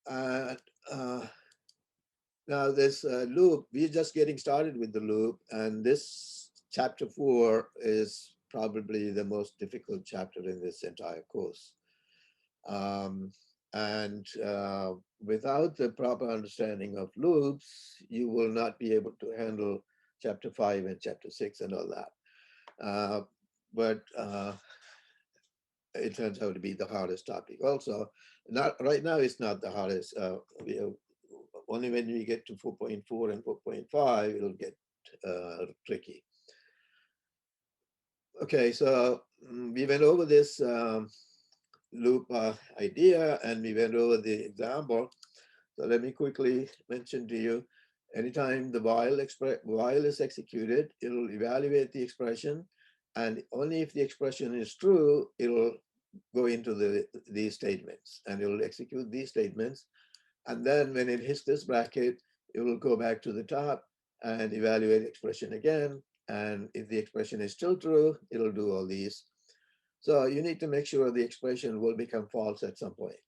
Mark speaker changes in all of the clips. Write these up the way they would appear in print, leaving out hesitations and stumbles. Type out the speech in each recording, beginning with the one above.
Speaker 1: And now this loop, we're just getting started with the loop, and this chapter 4 is probably the most difficult chapter in this entire course. Um, and without the proper understanding of loops, you will not be able to handle chapter 5 and chapter 6 and all that. But it turns out to be the hardest topic. Also, not right now, it's not the hardest. Only when we get to 4.4 and 4.5, it'll get tricky. Okay, so we went over this loop idea, and we went over the example. So let me quickly mention to you, anytime the while is executed, it'll evaluate the expression, and only if the expression is true, it'll go into these statements, and it'll execute these statements. And then when it hits this bracket, it will go back to the top and evaluate the expression again. And if the expression is still true, it'll do all these. So you need to make sure the expression will become false at some point.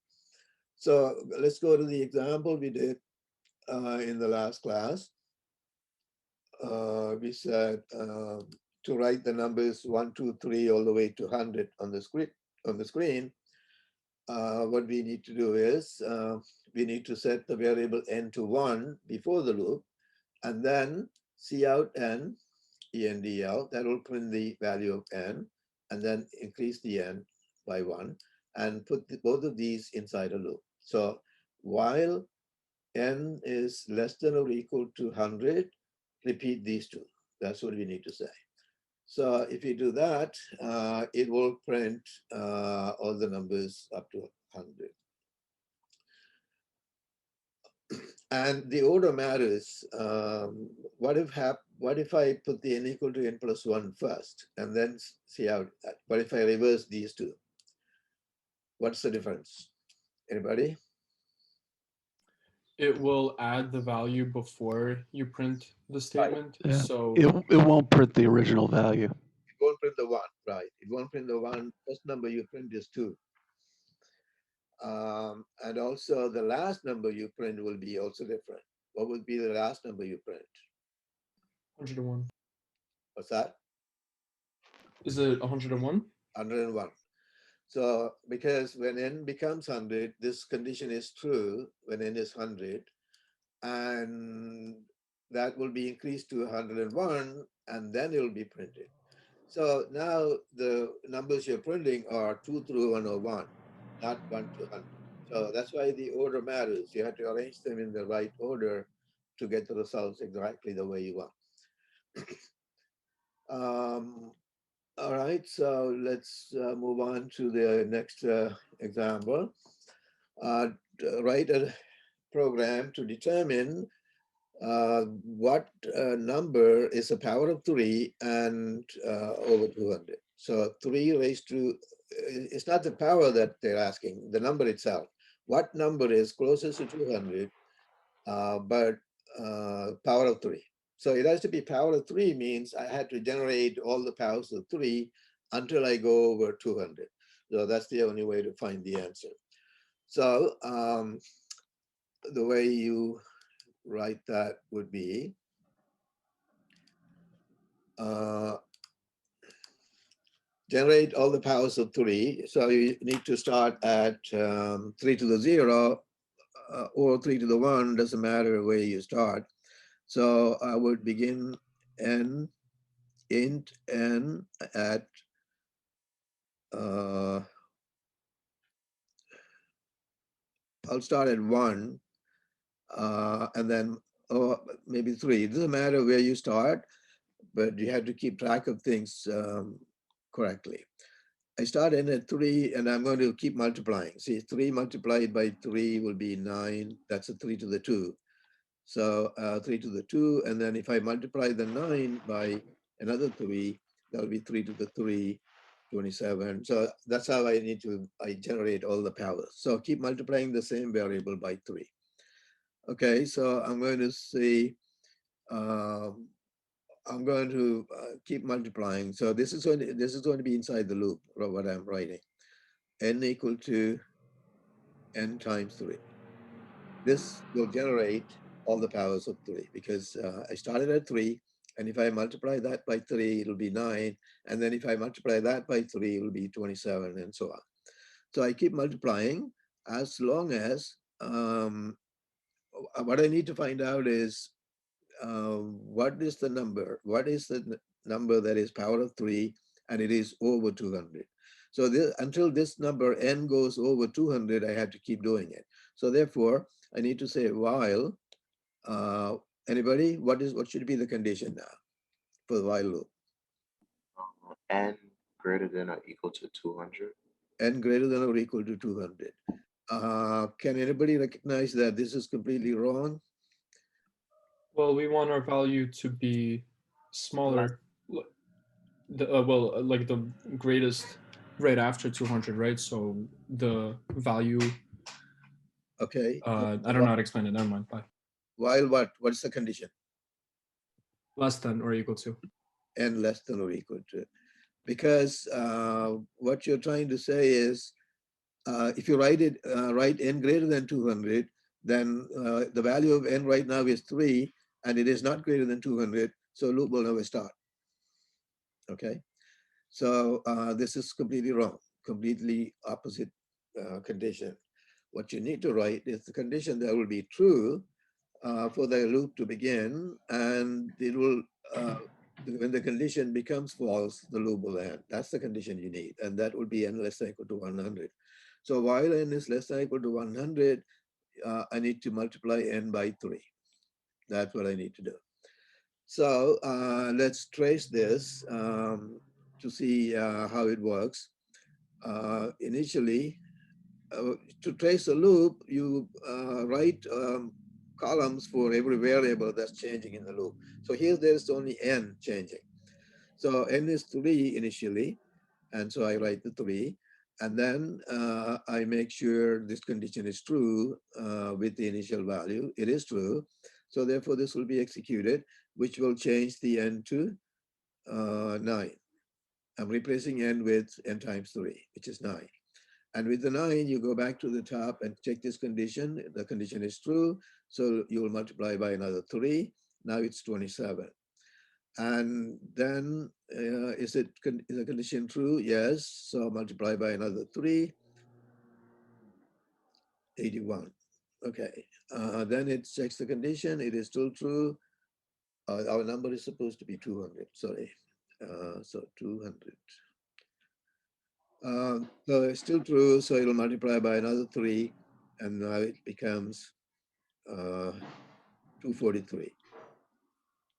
Speaker 1: So let's go to the example we did in the last class. We said to write the numbers 1, 2, 3 all the way to 100 on the screen. What we need to do is we need to set the variable n to 1 before the loop, and then cout n, endl, that will print the value of n, and then increase the n by 1, and put both of these inside a loop. So while n is less than or equal to 100, repeat these two. That's what we need to say. So if you do that, it will print all the numbers up to 100. And the order matters. What if I put the n equal to n plus 1 first, and then cout that? What if I reverse these two? What's the difference? Anybody?
Speaker 2: It will add the value before you print the
Speaker 1: Right.
Speaker 2: statement.
Speaker 3: Yeah,
Speaker 2: So
Speaker 3: it won't print the original value.
Speaker 1: It won't print the 1, right? It won't print the 1. First number you print is 2. And also the last number you print will be also different. What would be the last number you print?
Speaker 2: 101.
Speaker 1: What's that?
Speaker 2: Is it 101?
Speaker 1: 101. So because when n becomes 100, this condition is true when n is 100, and that will be increased to 101, and then it will be printed. So now the numbers you're printing are 2 through 101, not 1 to 100. So that's why the order matters. You have to arrange them in the right order to get the results exactly the way you want. All right, so let's move on to the next example. Write a program to determine what number is a power of 3 and over 200. So 3 raised to, it's not the power that they're asking, the number itself. What number is closest to 200, but power of 3? So it has to be power of 3 means I had to generate all the powers of 3 until I go over 200. So that's the only way to find the answer. So the way you write that would be generate all the powers of 3. So you need to start at 3 to the 0 or 3 to the 1, doesn't matter where you start. So I would begin n, int n at I'll start at 1 and then maybe 3. It doesn't matter where you start, but you have to keep track of things correctly. I start in at 3 and I'm going to keep multiplying. See, 3 multiplied by 3 will be 9. That's a 3 to the 2. So 3 to the 2. And then if I multiply the 9 by another 3, that'll be 3 to the 3, 27. So that's how I generate all the powers. So keep multiplying the same variable by 3. Okay, so I'm going to say, I'm going to keep multiplying. So this is going to be inside the loop of what I'm writing. N equal to n times 3. this will generate all the powers of 3 because I started at 3, and if I multiply that by 3, it'll be 9, and then if I multiply that by 3, it'll be 27, and so on. So I keep multiplying as long as what I need to find out is what is the number? What is the number that is power of 3 and it is over 200? So this, until this number n goes over 200, I have to keep doing it. So therefore, I need to say while, uh, anybody, what should be the condition now for the while loop?
Speaker 4: N greater than or equal to 200.
Speaker 1: N greater than or equal to 200. Can anybody recognize that this is completely wrong?
Speaker 2: Well, we want our value to be smaller. Like the greatest right after 200, right? So the value,
Speaker 1: Okay.
Speaker 2: I don't know how to explain it. Never mind. Bye.
Speaker 1: While what? What's the condition?
Speaker 2: Less than or equal to.
Speaker 1: N less than or equal to. Because what you're trying to say is, if you write n greater than 200, then the value of n right now is 3, and it is not greater than 200, so loop will never start. Okay, so this is completely wrong, completely opposite condition. What you need to write is the condition that will be true for the loop to begin, and it will, when the condition becomes false, the loop will end. That's the condition you need, and that would be n less than or equal to 100. So while n is less than or equal to 100, I need to multiply n by 3. That's what I need to do. So let's trace this to see how it works. Initially, to trace a loop, you write columns for every variable that's changing in the loop. So here there's only n changing. So n is 3 initially, and so I write the 3. And then I make sure this condition is true with the initial value. It is true. So therefore, this will be executed, which will change the n to 9. I'm replacing n with n times 3, which is 9. And with the 9, you go back to the top and check this condition. The condition is true. So you will multiply by another 3. Now it's 27. And then is the condition true? Yes. So multiply by another 3, 81. Okay. Then it checks the condition. It is still true. Our number is supposed to be 200. Sorry. So 200. So it's still true. So it'll multiply by another 3. And now it becomes 243.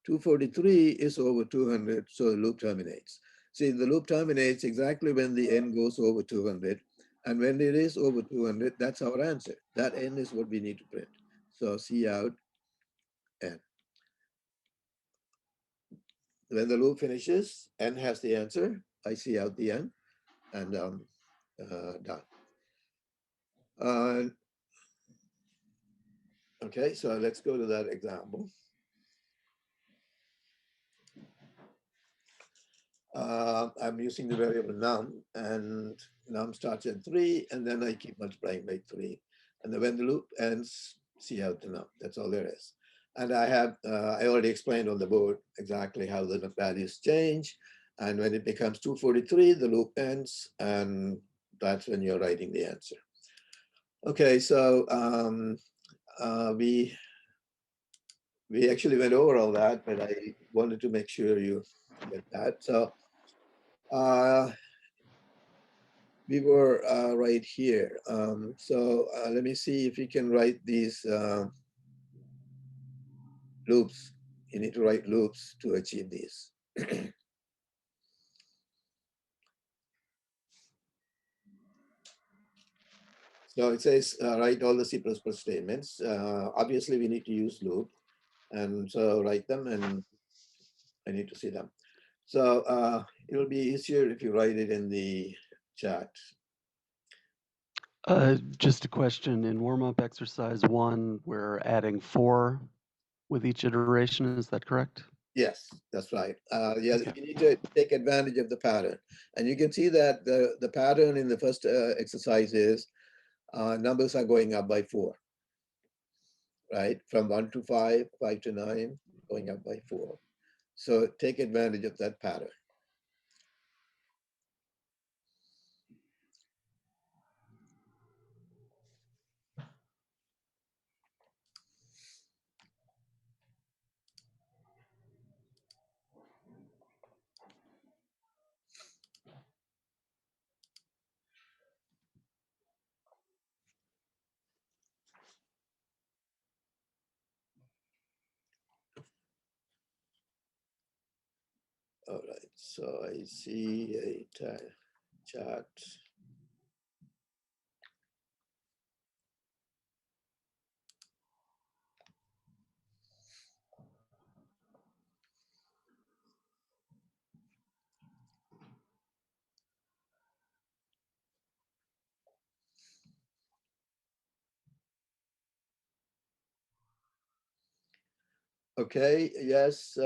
Speaker 1: 243 is over 200, so the loop terminates. See, the loop terminates exactly when the n goes over 200. And when it is over 200, that's our answer. That n is what we need to print. So C out n. When the loop finishes, n has the answer. I see out the n, and done. Okay, so let's go to that example. I'm using the variable num, and num starts at 3, and then I keep multiplying by 3. And then when the loop ends, see out the num. That's all there is. And I already explained on the board exactly how the values change. And when it becomes 243, the loop ends, and that's when you're writing the answer. Okay, so we actually went over all that, but I wanted to make sure you get that. So we were right here. So let me see if you can write these loops. You need to write loops to achieve these. So it says write all the C++ statements. Obviously, we need to use loop. And so write them, and I need to see them. So it'll be easier if you write it in the chat.
Speaker 3: Just a question. In warm-up exercise 1, we're adding 4 with each iteration. Is that correct?
Speaker 1: Yes, that's right. Yeah,
Speaker 3: Okay.
Speaker 1: you need to take advantage of the pattern. And you can see that the pattern in the first exercise is numbers are going up by 4. right? From 1 to 5, 5 to 9, going up by 4. So take advantage of that pattern. All right, so I see a chart. Okay, yes,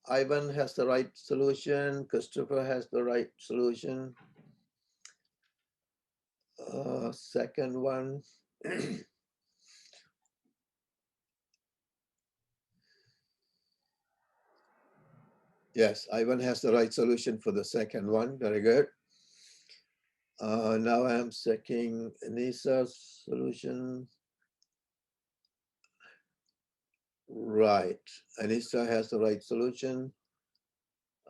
Speaker 1: Ivan has the right solution. Christopher has the right solution. Second one. Yes, Ivan has the right solution for the second one. Very good. Now I'm checking Anissa's solution. Right, Anissa has the right solution.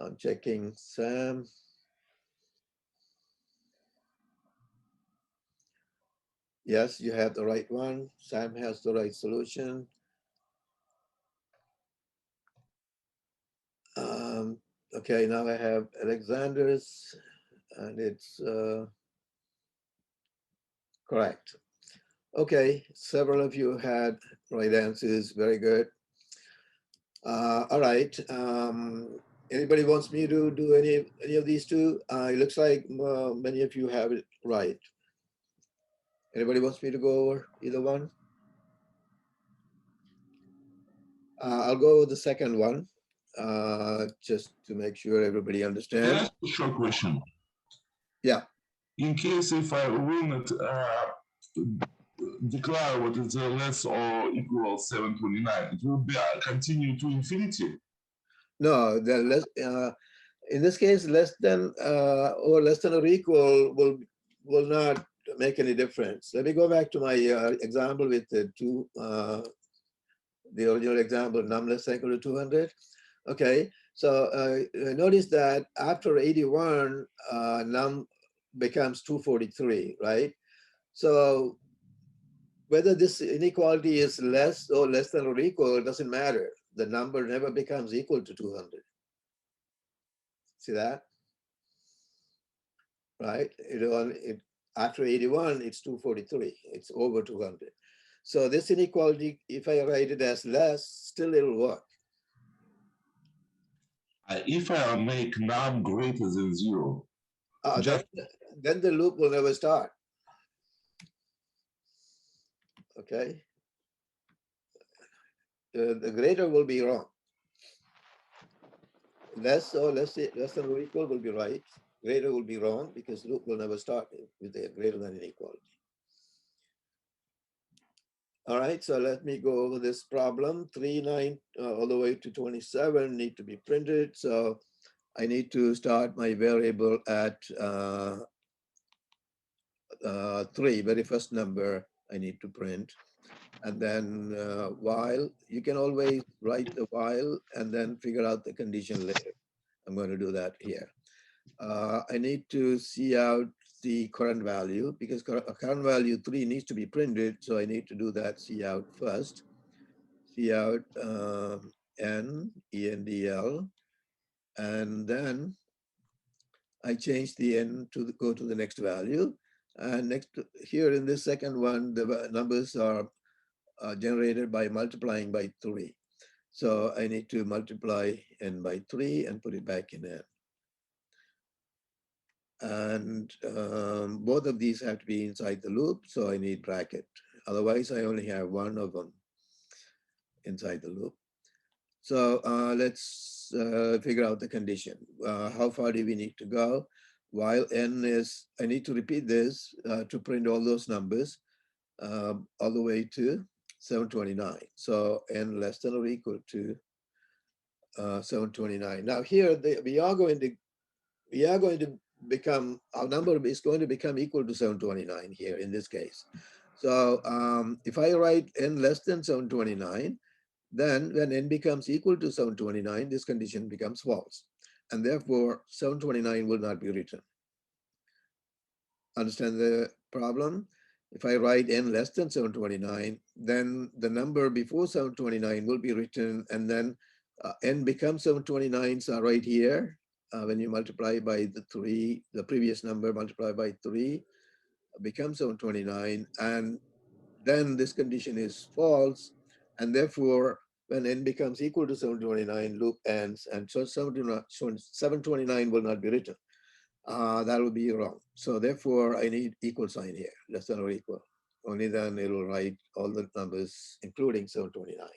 Speaker 1: I'm checking Sam. Yes, you have the right one. Sam has the right solution. Okay, now I have Alexander's, and it's correct. Okay, several of you had right answers. Very good. All right. Anybody wants me to do any of these two? It looks like many of you have it right. Anybody wants me to go over either one? I'll go with the second one, just to make sure everybody understands.
Speaker 5: Just a short question.
Speaker 1: Yeah.
Speaker 5: In case if I will not declare what is less or equal 729, it will be continue to infinity.
Speaker 1: No, the less, in this case, less than or less than or equal will not make any difference. Let me go back to my example with the the original example, num less than or equal to 200. Okay, so notice that after 81, num becomes 243, right? So whether this inequality is less or less than or equal, it doesn't matter. The number never becomes equal to 200. See that? Right? After 81, it's 243. It's over 200. So this inequality, if I write it as less, still it'll work.
Speaker 5: If I make num greater than 0,
Speaker 1: then the loop will never start. Okay. The greater will be wrong. Less than or equal will be right. Greater will be wrong because loop will never start with a greater than inequality. All right, so let me go over this problem. 3, 9, all the way to 27 need to be printed. So I need to start my variable at 3, very first number I need to print. And then while, you can always write the while and then figure out the condition later. I'm going to do that here. I need to see out the current value because current value 3 needs to be printed. So I need to do that see out first. See out N, ENDL, and then I change the N to go to the next value. And next here in this second one, the numbers are generated by multiplying by 3. So I need to multiply N by 3 and put it back in N. And both of these have to be inside the loop, so I need bracket. Otherwise, I only have one of them inside the loop. So let's figure out the condition. How far do we need to go? While N is, I need to repeat this to print all those numbers all the way to 729. So n less than or equal to 729. Now here we are going to become, our number is going to become equal to 729 here in this case. So if I write n less than 729, then when n becomes equal to 729, this condition becomes false. And therefore 729 will not be written. Understand the problem? If I write n less than 729, then the number before 729 will be written, and then n becomes 729, so right here, when you multiply by the 3, the previous number multiplied by 3 becomes 729, and then this condition is false, and therefore when n becomes equal to 729, loop ends, and so 729 will not be written. That will be wrong. So therefore I need equal sign here, less than or equal. Only then it will write all the numbers, including 729.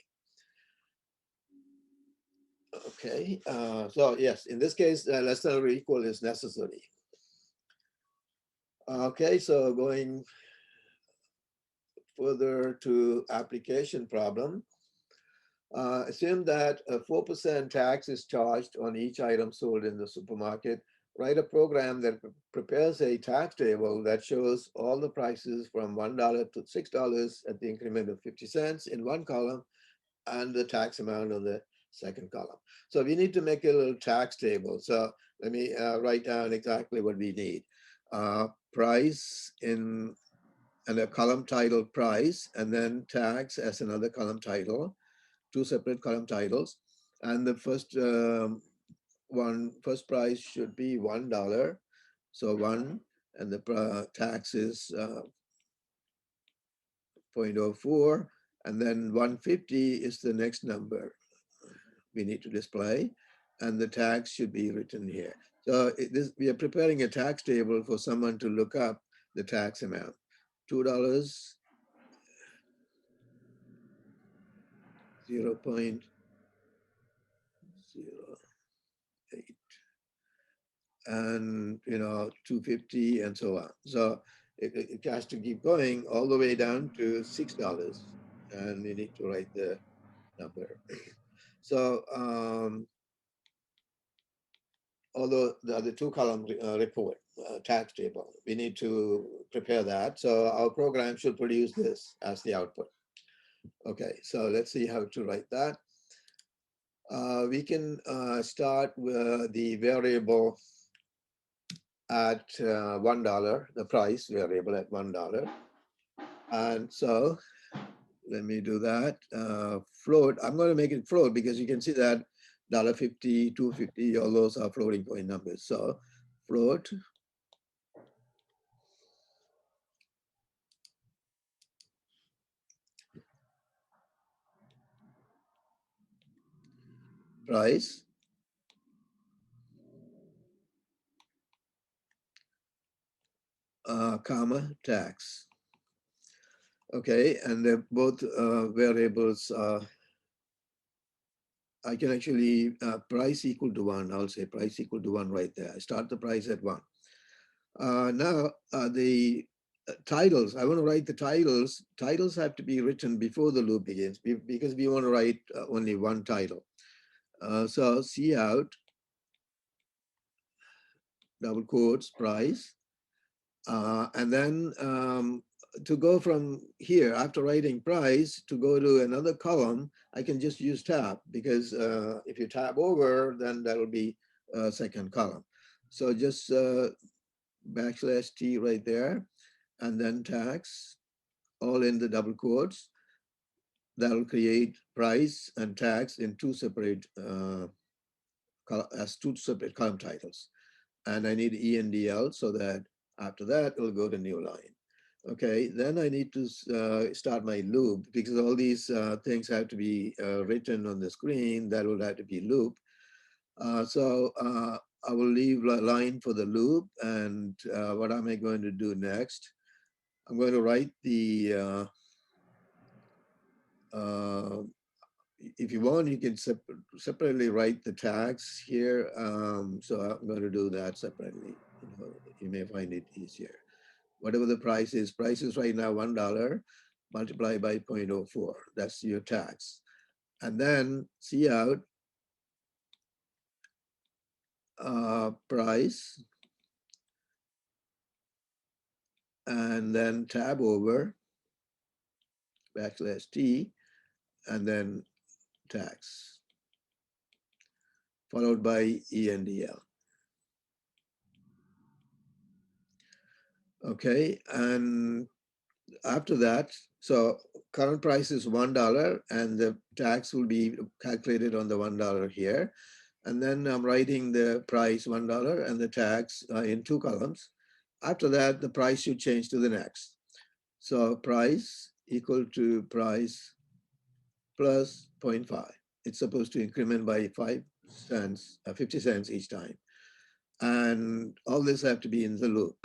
Speaker 1: Okay, so yes, in this case, less than or equal is necessary. Okay, so going further to application problem. Assume that a 4% tax is charged on each item sold in the supermarket. Write a program that prepares a tax table that shows all the prices from $1 to $6 at the increment of 50 cents in one column and the tax amount on the second column. So we need to make a little tax table. So let me write down exactly what we need. Price in and a column title price, and then tax as another column title, two separate column titles. And the first first price should be $1. So 1, and the tax is 0.04, and then 150 is the next number we need to display, and the tax should be written here. So we are preparing a tax table for someone to look up the tax amount. $2, 0.08, and 250 and so on. So it has to keep going all the way down to $6, and you need to write the number. So although the other two column report tax table, we need to prepare that. So our program should produce this as the output. Okay, so let's see how to write that. We can start with the variable at $1, the price variable at $1. And so let me do that. Float, I'm going to make it float because you can see that $1.50, $2.50, all those are floating point numbers. So float price comma tax. Okay, and they're both variables. I can actually price equal to 1. I'll say price equal to 1 right there. I start the price at 1. Now the titles, I want to write the titles. Titles have to be written before the loop begins because we want to write only one title. So C out, double quotes, price. And then to go from here, after writing price, to go to another column, I can just use tab because if you tab over, then that'll be a second column. So just \T right there, and then tax, all in the double quotes. That'll create price and tax in two separate column titles. And I need ENDL so that after that, it'll go to new line. Okay, then I need to start my loop because all these things have to be written on the screen. That will have to be loop. So I will leave a line for the loop. And what am I going to do next? I'm going to write the, if you want, you can separately write the tax here. So I'm going to do that separately. You may find it easier. Whatever the price is right now $1. multiply by 0.04. That's your tax. And then C out price, and then tab over \T, and then tax, followed by ENDL. Okay, and after that, so current price is $1 and the tax will be calculated on the $1 here. And then I'm writing the price $1 and the tax in 2 columns. After that, the price should change to the next. So price equal to price plus 0.5. It's supposed to increment by 5 cents, 50 cents each time. And all this have to be in the loop.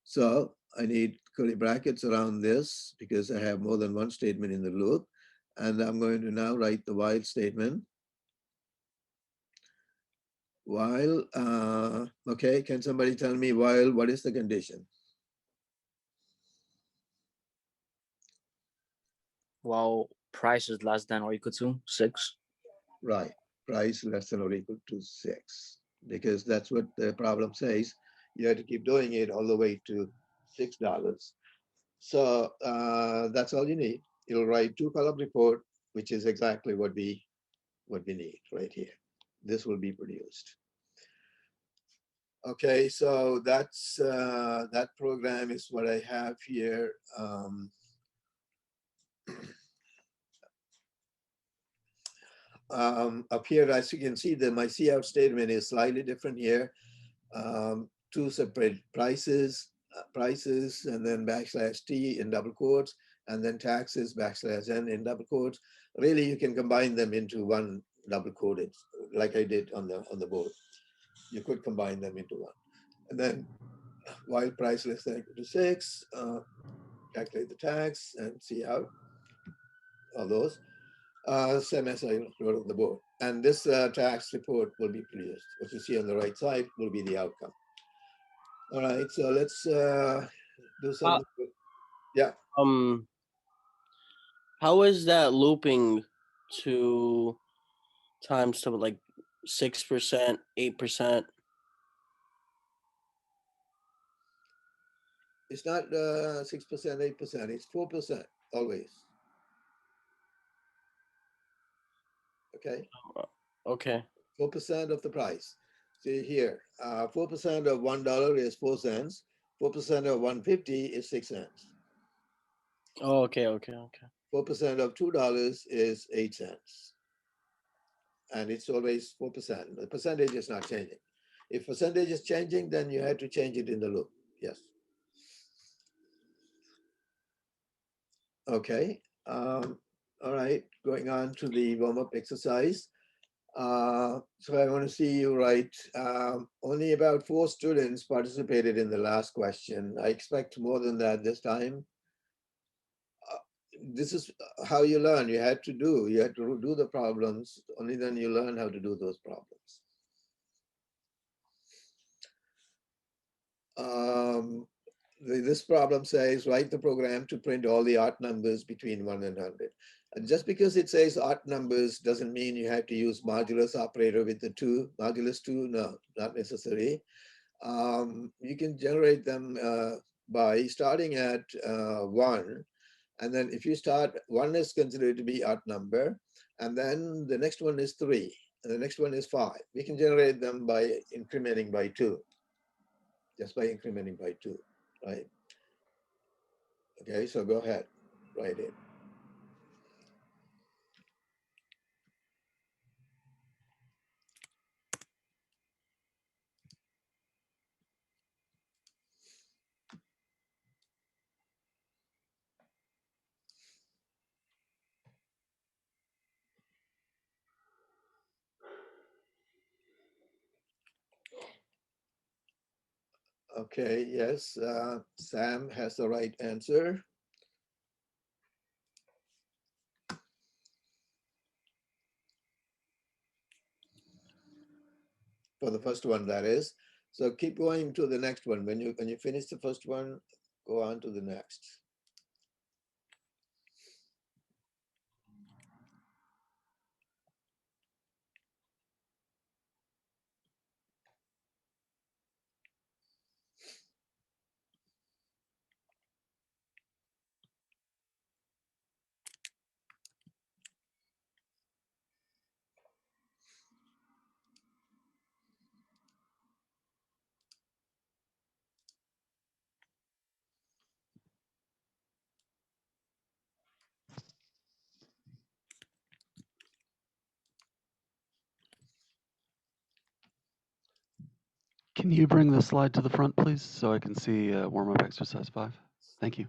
Speaker 1: So I need curly brackets around this because I have more than one statement in the loop. And I'm going to now write the while statement. While, okay, can somebody tell me while, what is the condition?
Speaker 6: While price is less than or equal to 6.
Speaker 1: Right, price less than or equal to 6, because that's what the problem says. You have to keep doing it all the way to $6. So that's all you need. You'll write 2-column report, which is exactly what we need right here. This will be produced. Okay, so that's that program is what I have here. Up here, as you can see, that my cout statement is slightly different here. 2 separate prices, and then \T in double quotes, and then taxes \N in double quotes. Really, you can combine them into one double quoted, like I did on the board. You could combine them into one. And then while price less than or equal to 6, calculate the tax and see out all those. Same as I wrote on the board. And this tax report will be produced. What you see on the right side will be the outcome. All right, so let's do something. Yeah.
Speaker 7: How is that looping to times to like 6%, 8%?
Speaker 1: It's not 6%, 8%, it's 4% always. Okay.
Speaker 7: Okay.
Speaker 1: 4% of the price. See here, 4% of $1 is 4 cents. 4% of 150 is 6 cents.
Speaker 7: Oh, okay.
Speaker 1: 4% of $2 is 8 cents. And it's always 4%. The percentage is not changing. If percentage is changing, then you have to change it in the loop. Yes. Okay. All right. Going on to the warm-up exercise. So I want to see you write. Only about 4 students participated in the last question. I expect more than that this time. This is how you learn. You had to do the problems. Only then you learn how to do those problems. This problem says, write the program to print all the odd numbers between 1 and 100. And just because it says odd numbers doesn't mean you have to use modulus operator with the 2. Modulus 2, no, not necessary. You can generate them by starting at 1. And then if you start, 1 is considered to be odd number. And then the next one is 3. And the next one is 5. We can generate them by incrementing by 2. Just by incrementing by 2, right? Okay, so go ahead, write it. Okay, yes, Sam has the right answer. For the first one, that is. So keep going to the next one. When you finish the first one, go on to the next.
Speaker 3: Can you bring the slide to the front, please, so I can see warm-up exercise 5? Thank you.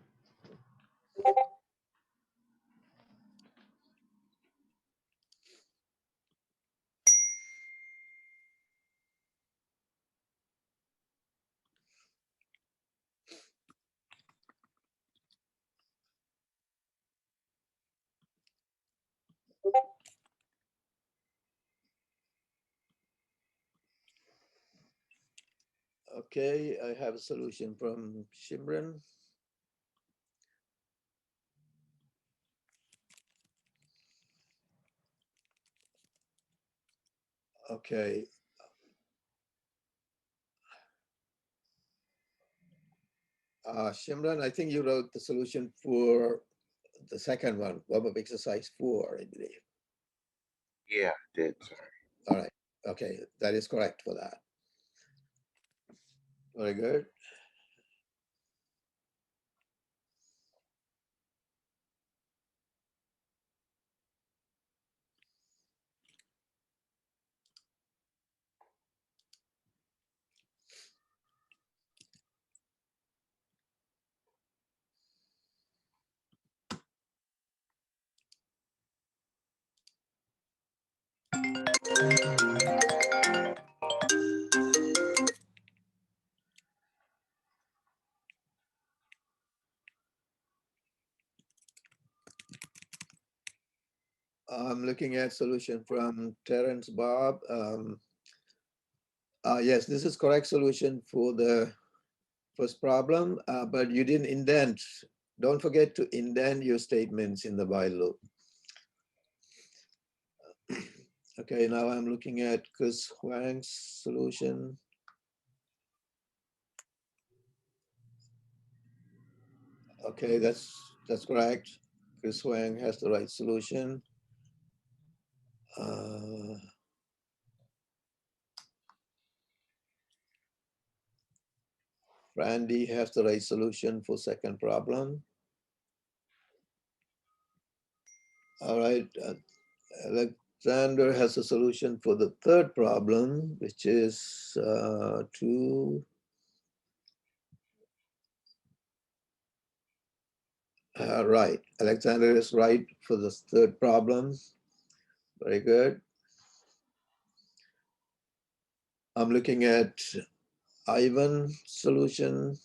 Speaker 1: Okay, I have a solution from Shimran. Okay. Shimran, I think you wrote the solution for the second one, warm-up exercise 4, I believe.
Speaker 4: Yeah, I did, sorry.
Speaker 1: All right. Okay, that is correct for that. Very good. I'm looking at solution from Terrence Bob. Yes, this is correct solution for the first problem, but you didn't indent. Don't forget to indent your statements in the while loop. Okay, now I'm looking at Chris Huang's solution. Okay, that's correct. Chris Huang has the right solution. Randy has the right solution for second problem. All right, Alexander has a solution for the third problem, which is 2. Right, Alexander is right for the third problem. Very good. I'm looking at Ivan's solution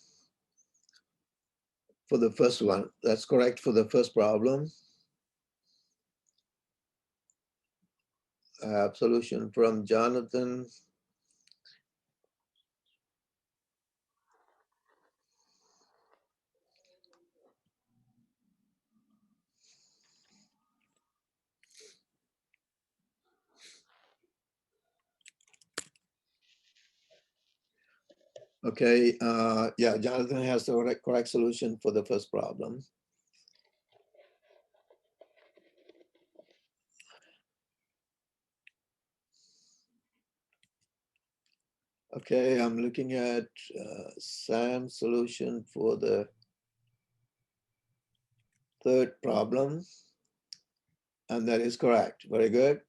Speaker 1: for the first one. That's correct for the first problem. I have solution from Jonathan. Okay, yeah, Jonathan has the correct solution for the first problem. Okay, I'm looking at Sam's solution for the third problem, and that is correct. Very good.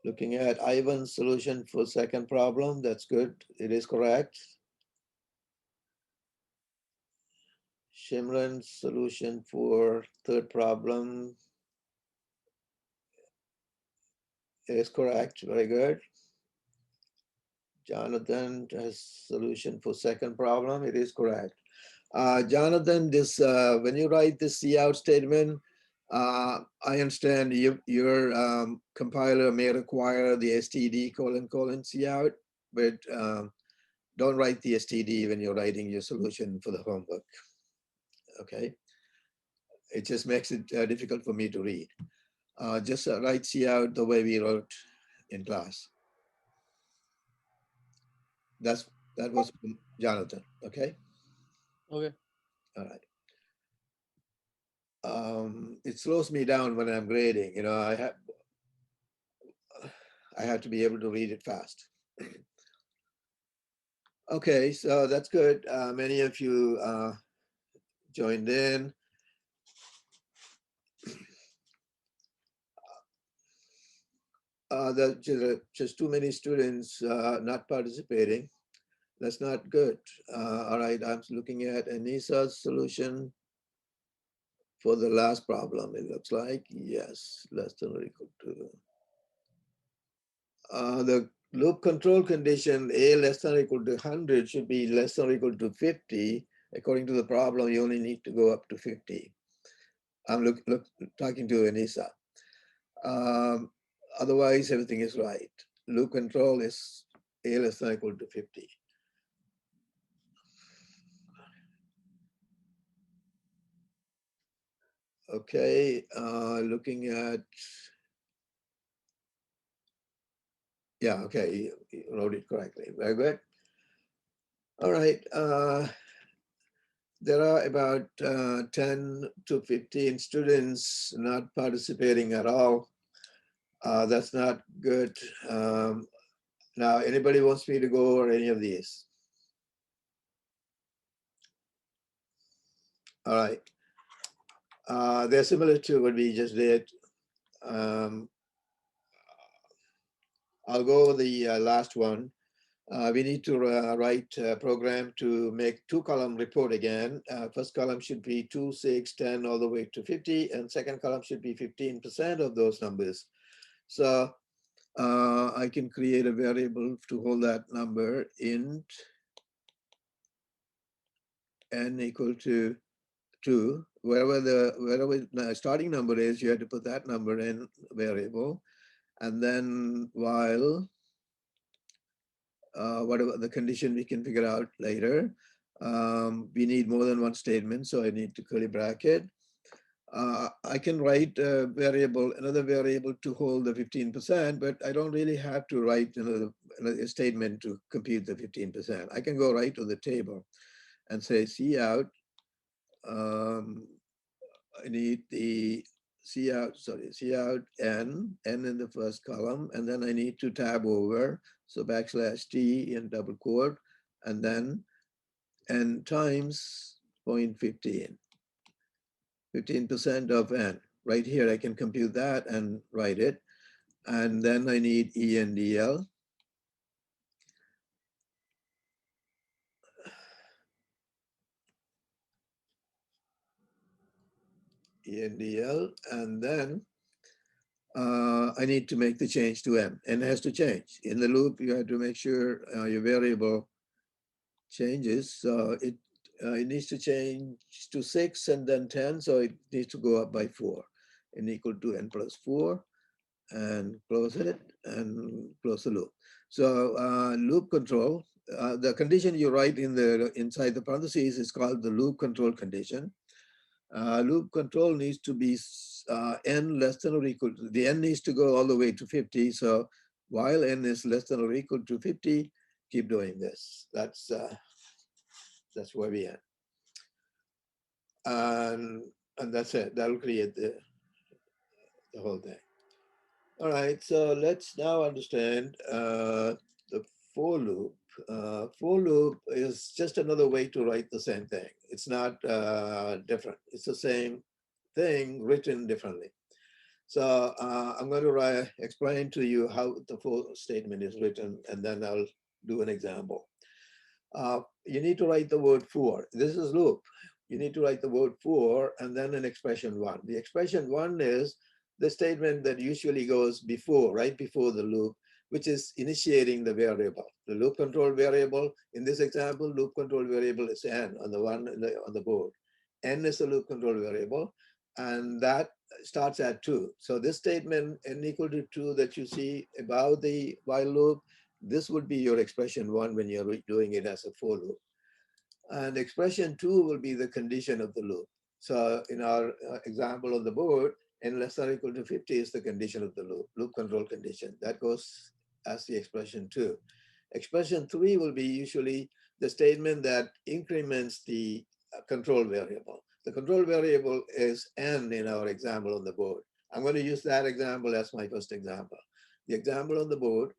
Speaker 1: Looking at Ivan's solution for second problem, that's good. It is correct. Shimran's solution for third problem is correct. Very good. Jonathan has solution for second problem. It is correct. Jonathan, this when you write the cout statement, I understand your compiler may require the std : cout, but don't write the std when you're writing your solution for the homework. Okay, it just makes it difficult for me to read. Just write cout the way we wrote in class. That was from Jonathan. Okay.
Speaker 7: Okay.
Speaker 1: All right. It slows me down when I'm grading. You know, I have to be able to read it fast. Okay, so that's good. Many of you joined in. just too many students not participating. That's not good. All right, I'm looking at Anissa's solution for the last problem. It looks like, yes, less than or equal to. The loop control condition, A less than or equal to 100 should be less than or equal to 50. According to the problem, you only need to go up to 50. I'm talking to Anissa. Otherwise, everything is right. Loop control is A less than or equal to 50. Okay, looking at, yeah, okay, you wrote it correctly. Very good. All right. There are about 10 to 15 students not participating at all. That's not good. Now, anybody wants me to go over any of these? All right. They're similar to what we just did. I'll go over the last one. We need to write a program to make 2-column report again. First column should be 2, 6, 10, all the way to 50, and second column should be 15% of those numbers. So I can create a variable to hold that number int n equal to 2. Wherever the starting number is, you have to put that number in variable, and then while whatever the condition we can figure out later. We need more than one statement, so I need to curly bracket. I can write a variable, another variable to hold the 15%, but I don't really have to write another statement to compute the 15%. I can go right to the table and say cout. I need the cout n in the first column, and then I need to tab over, so \t in double quote, and then n times 0.15, 15% of n. Right here, I can compute that and write it. And then I need ENDL. ENDL, and then I need to make the change to n. N has to change. In the loop, you have to make sure your variable changes. So it needs to change to 6 and then 10. So it needs to go up by 4 and equal to n plus 4, and close it and close the loop. So loop control, the condition you write inside the parentheses is called the loop control condition. Loop control needs to be n less than or equal to, the n needs to go all the way to 50. So while n is less than or equal to 50, keep doing this. That's where we are. And that's it. That'll create the whole thing. All right, so let's now understand the for loop. For loop is just another way to write the same thing. It's not different. It's the same thing written differently. So I'm going to explain to you how the for statement is written, and then I'll do an example. You need to write the word for. This is loop. You need to write the word for and then an expression 1. The expression 1 is the statement that usually goes before, right before the loop, which is initiating the variable. The loop control variable, in this example, loop control variable is n on the one on the board. N is the loop control variable, and that starts at 2. So this statement, n equal to 2, that you see above the while loop, this would be your expression 1 when you're doing it as a for loop. And expression 2 will be the condition of the loop. So in our example on the board, n less than or equal to 50 is the condition of the loop control condition. That goes as the expression 2. Expression 3 will be usually the statement that increments the control variable. The control variable is n in our example on the board. I'm going to use that example as my first example. The example on the board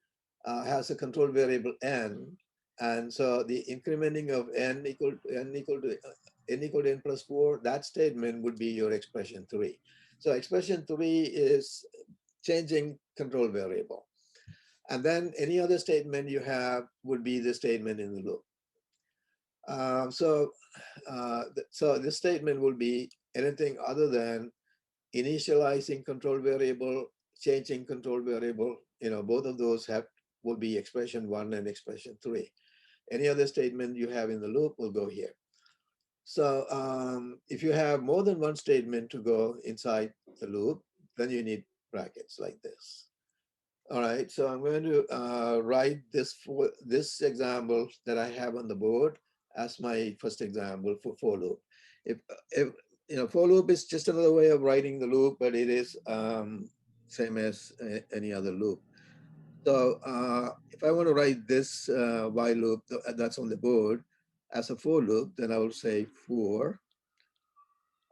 Speaker 1: has a control variable n, and so the incrementing of n equal to n plus 4, that statement would be your expression 3. So expression 3 is changing control variable. And then any other statement you have would be the statement in the loop. So this statement will be anything other than initializing control variable, changing control variable. Both of those will be expression 1 and expression 3. Any other statement you have in the loop will go here. So if you have more than one statement to go inside the loop, then you need brackets like this. All right, so I'm going to write this example that I have on the board as my first example for loop. If for loop is just another way of writing the loop, but it is same as any other loop. So if I want to write this while loop that's on the board as a for loop, then I will say for.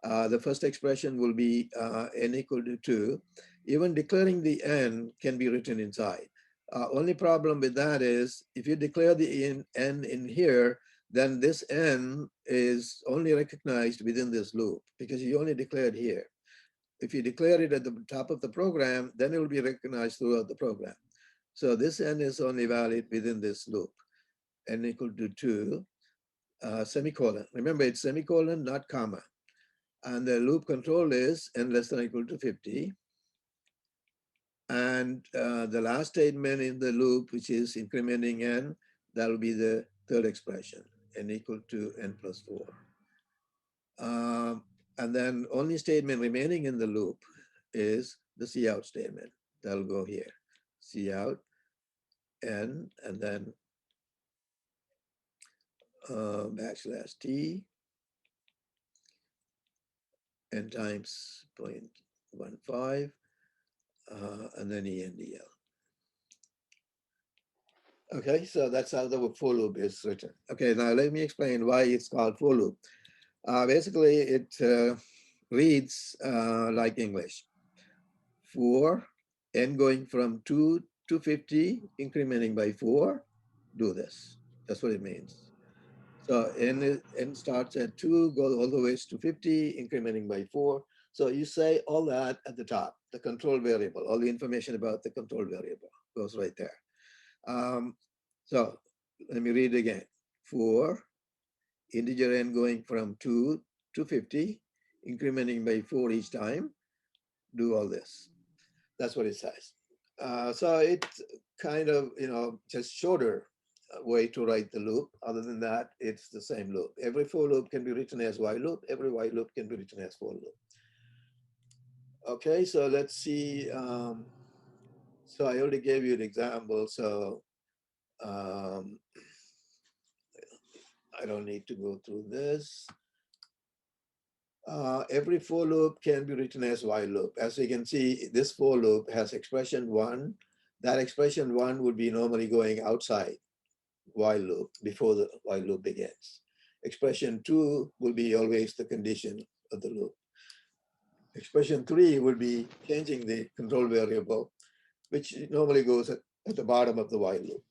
Speaker 1: The first expression will be n equal to 2. Even declaring the n can be written inside. Only problem with that is if you declare the n in here, then this n is only recognized within this loop because you only declared here. If you declare it at the top of the program, then it will be recognized throughout the program. So this n is only valid within this loop, n equal to 2, semicolon. Remember, it's semicolon, not comma. And the loop control is n less than or equal to 50. And the last statement in the loop, which is incrementing n, that will be the third expression, n equal to n plus 4. And then only statement remaining in the loop is the cout statement. That'll go here. Cout n, and then backslash t, n times 0.15, and then ENDL. Okay, so that's how the for loop is written. Okay, now let me explain why it's called for loop. Basically, it reads like English. For n going from 2 to 50, incrementing by 4, do this. That's what it means. So n starts at 2, goes all the way to 50, incrementing by 4. So you say all that at the top, the control variable, all the information about the control variable goes right there. So let me read again. For integer n going from 2 to 50, incrementing by 4 each time, do all this. That's what it says. So it's kind of, just shorter way to write the loop. Other than that, it's the same loop. Every for loop can be written as while loop. Every while loop can be written as for loop. Okay, so let's see. So I already gave you an example. So I don't need to go through this. Every for loop can be written as while loop. As you can see, this for loop has expression 1. That expression 1 would be normally going outside while loop before the while loop begins. Expression 2 will be always the condition of the loop. Expression 3 will be changing the control variable, which normally goes at the bottom of the while loop.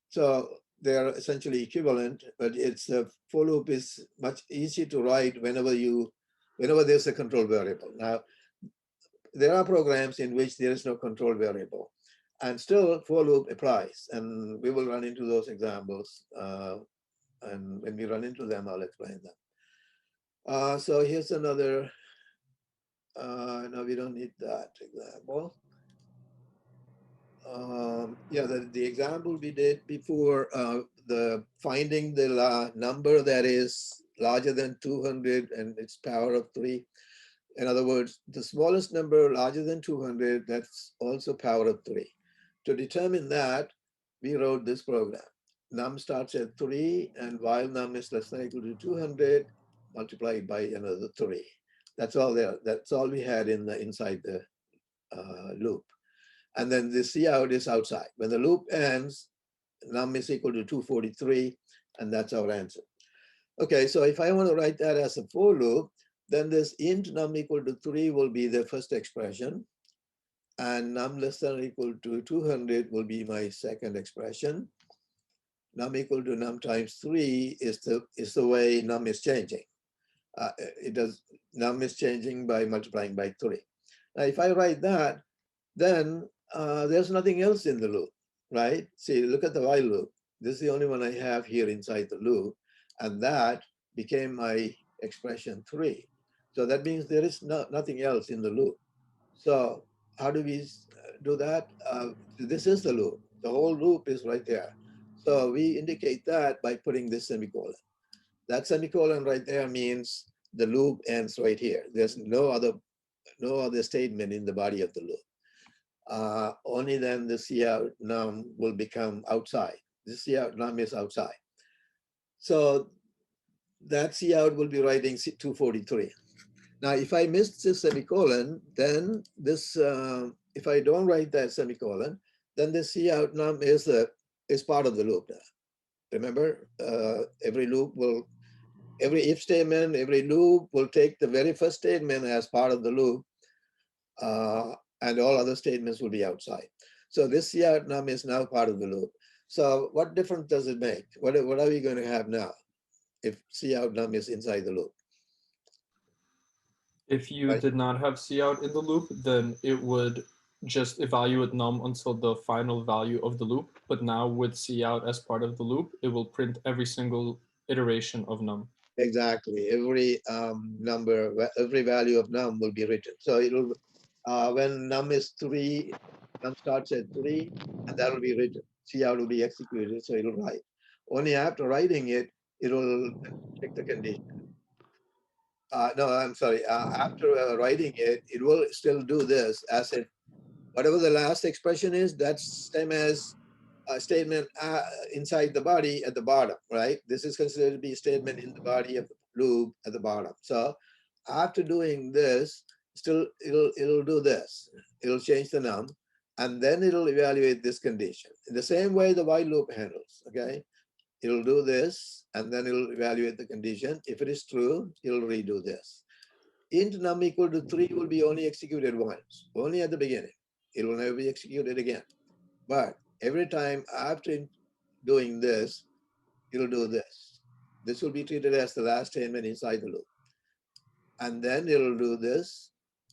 Speaker 1: So they're essentially equivalent, but it's a for loop is much easier to write whenever there's a control variable. Now, there are programs in which there is no control variable, and still for loop applies, and we will run into those examples. And when we run into them, I'll explain them. So here's another. No, we don't need that example. Yeah, the example we did before, the finding the number that is larger than 200 and its power of 3. In other words, the smallest number larger than 200, that's also power of 3. To determine that, we wrote this program. Num starts at 3, and while num is less than or equal to 200, multiplied by another 3. That's all there. That's all we had inside the loop. And then the cout is outside. When the loop ends, num is equal to 243, and that's our answer. Okay, so if I want to write that as a for loop, then this int num equal to 3 will be the first expression, and num less than or equal to 200 will be my second expression. Num equal to num times 3 is the way num is changing. Num is changing by multiplying by 3. Now, if I write that, then there's nothing else in the loop, right? See, look at the while loop. This is the only one I have here inside the loop, and that became my expression 3. So that means there is nothing else in the loop. So how do we do that? This is the loop. The whole loop is right there. So we indicate that by putting this semicolon. That semicolon right there means the loop ends right here. There's no other statement in the body of the loop. Only then the cout num will become outside. This cout num is outside. So that cout will be writing 243. Now, if I miss this semicolon, then this, if I don't write that semicolon, then the cout num is part of the loop now. Remember, every if statement, every loop will take the very first statement as part of the loop, and all other statements will be outside. So this cout num is now part of the loop. So what difference does it make? What are we going to have now if cout num is inside the loop?
Speaker 2: If you
Speaker 1: Right.
Speaker 2: did not have cout in the loop, then it would just evaluate num until the final value of the loop. But now with cout as part of the loop, it will print every single iteration of num.
Speaker 1: Exactly. Every every value of num will be written. So it'll when num is 3, num starts at 3, and that will be written. Cout will be executed, so it'll write. Only after writing it, it will check the condition. No, I'm sorry. After writing it, it will still do this as if whatever the last expression is, that's same as a statement inside the body at the bottom, right? This is considered to be a statement in the body of the loop at the bottom. So after doing this, still it'll do this. It'll change the num, and then it'll evaluate this condition in the same way the while loop handles. Okay, it'll do this, and then it'll evaluate the condition. If it is true, it'll redo this. Int num equal to 3 will be only executed once, only at the beginning. It will never be executed again. But every time after doing this, it'll do this. This will be treated as the last statement inside the loop. And then it'll do this.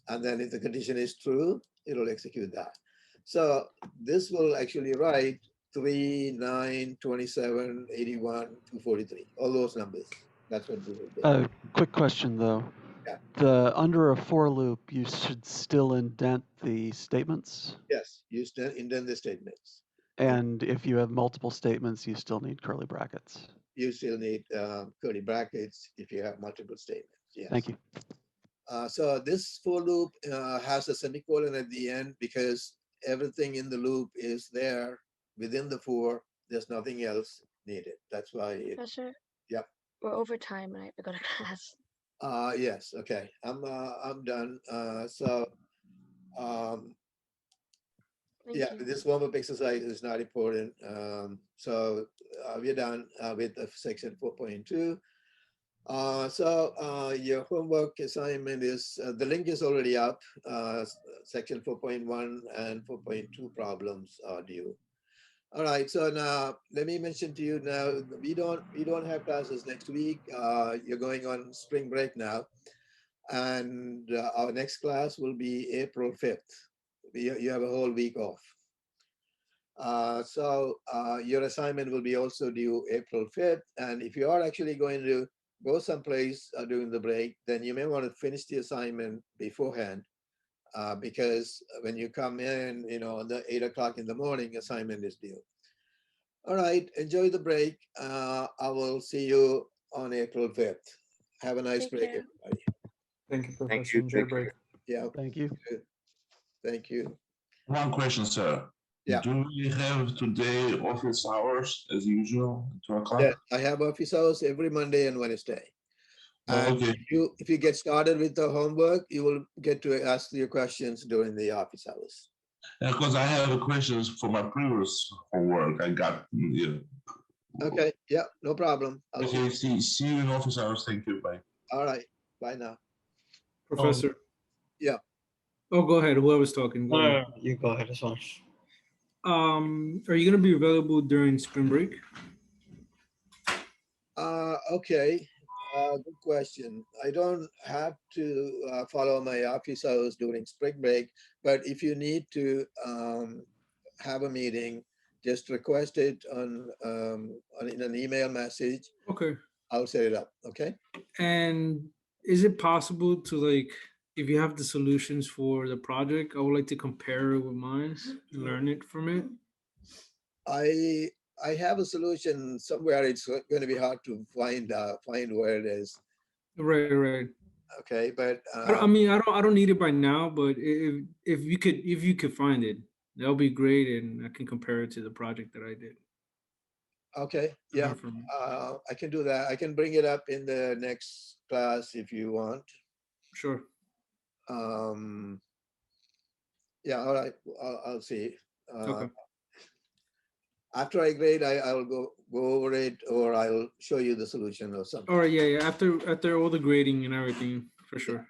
Speaker 1: And then if the condition is true, it'll execute that. So this will actually write 3, 9, 27, 81, 243, all those numbers. That's what we will do.
Speaker 3: Quick question though.
Speaker 1: Yeah.
Speaker 3: Under a for loop, you should still indent the statements.
Speaker 1: Yes, you still indent the statements.
Speaker 3: And if you have multiple statements, you still need curly brackets.
Speaker 1: You still need curly brackets if you have multiple statements. Yes.
Speaker 3: Thank you.
Speaker 1: So this for loop has a semicolon at the end because everything in the loop is there within the for. There's nothing else needed. That's why it.
Speaker 8: Professor?
Speaker 1: Yep.
Speaker 8: We're over time and I have to go to class.
Speaker 1: Yes. Okay. I'm done.
Speaker 8: Thank
Speaker 1: Yeah,
Speaker 8: you.
Speaker 1: this warm-up exercise is not important. We're done with section 4.2. Your homework assignment is, the link is already up. Section 4.1 and 4.2 problems are due. All right, so now let me mention to you now, we don't have classes next week. You're going on spring break now. And our next class will be April 5th. You have a whole week off. Your assignment will be also due April 5th. And if you are actually going to go someplace during the break, then you may want to finish the assignment beforehand because when you come in, on the 8 o'clock in the morning, assignment is due. All right, enjoy the break. I will see you on April 5th. Have a nice
Speaker 8: Take
Speaker 1: break,
Speaker 8: care.
Speaker 1: everybody.
Speaker 2: Thank you, Professor.
Speaker 4: Thank you.
Speaker 2: Enjoy your break.
Speaker 1: Yeah,
Speaker 3: Thank you.
Speaker 1: thank you.
Speaker 5: One question, sir.
Speaker 1: Yeah.
Speaker 5: Do we have today office hours as usual, 2 o'clock?
Speaker 1: Yeah, I have office hours every Monday and Wednesday. And
Speaker 5: Okay.
Speaker 1: if you get started with the homework, you will get to ask your questions during the office hours.
Speaker 5: Because I have questions for my previous homework I got. Yeah.
Speaker 1: Okay, yeah, no problem. I'll see
Speaker 5: Okay,
Speaker 1: you.
Speaker 5: see you in office hours. Thank you. Bye.
Speaker 1: All right, bye now.
Speaker 2: Professor.
Speaker 1: Yeah.
Speaker 2: Oh, go ahead. Whoever's talking. Go ahead.
Speaker 7: You go ahead. It's fine.
Speaker 2: Are you going to be available during spring break?
Speaker 1: Okay. Good question. I don't have to follow my office hours during spring break, but if you need to have a meeting, just request it in an email message.
Speaker 9: Okay.
Speaker 1: I'll set it up. Okay.
Speaker 9: And is it possible to like, if you have the solutions for the project, I would like to compare it with mine, learn it from it.
Speaker 1: I have a solution somewhere. It's going to be hard to find where it is.
Speaker 9: Right, right.
Speaker 1: Okay, but
Speaker 9: I mean, I don't need it by now, but if you could find it, that'll be great, and I can compare it to the project that I did.
Speaker 1: okay, yeah, I can do that. I can bring it up in the next class if you want.
Speaker 9: Sure.
Speaker 1: Yeah, all right. I'll see.
Speaker 9: Okay.
Speaker 1: After I grade, I'll go over it, or I'll show you the solution or something.
Speaker 9: All right. Yeah, yeah. After all the grading and everything, for sure.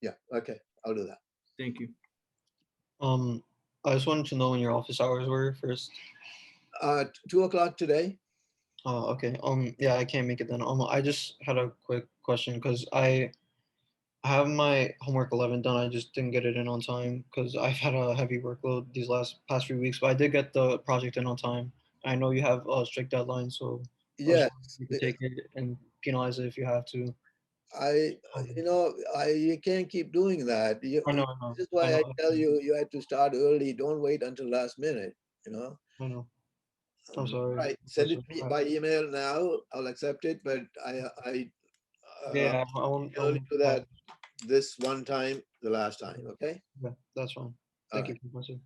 Speaker 1: Yeah. Okay. I'll do that.
Speaker 9: Thank you.
Speaker 10: I just wanted to know when your office hours were first.
Speaker 1: 2 o'clock today.
Speaker 10: Oh, okay. Yeah, I can't make it then. I just had a quick question because I have my homework 11 done. I just didn't get it in on time because I've had a heavy workload these past few weeks. But I did get the project in on time. I know you have a strict deadline, so
Speaker 1: Yes,
Speaker 10: you can take it and penalize it if you have to.
Speaker 1: You can't keep doing that.
Speaker 10: I know.
Speaker 1: This is why I tell you, you had to start early. Don't wait until last minute.
Speaker 10: I know. I'm sorry.
Speaker 1: Right. Send it by email now. I'll accept it, but I
Speaker 10: won't
Speaker 1: only do that this one time, the last time. Okay.
Speaker 10: Yeah, that's fine. Thank you, Professor.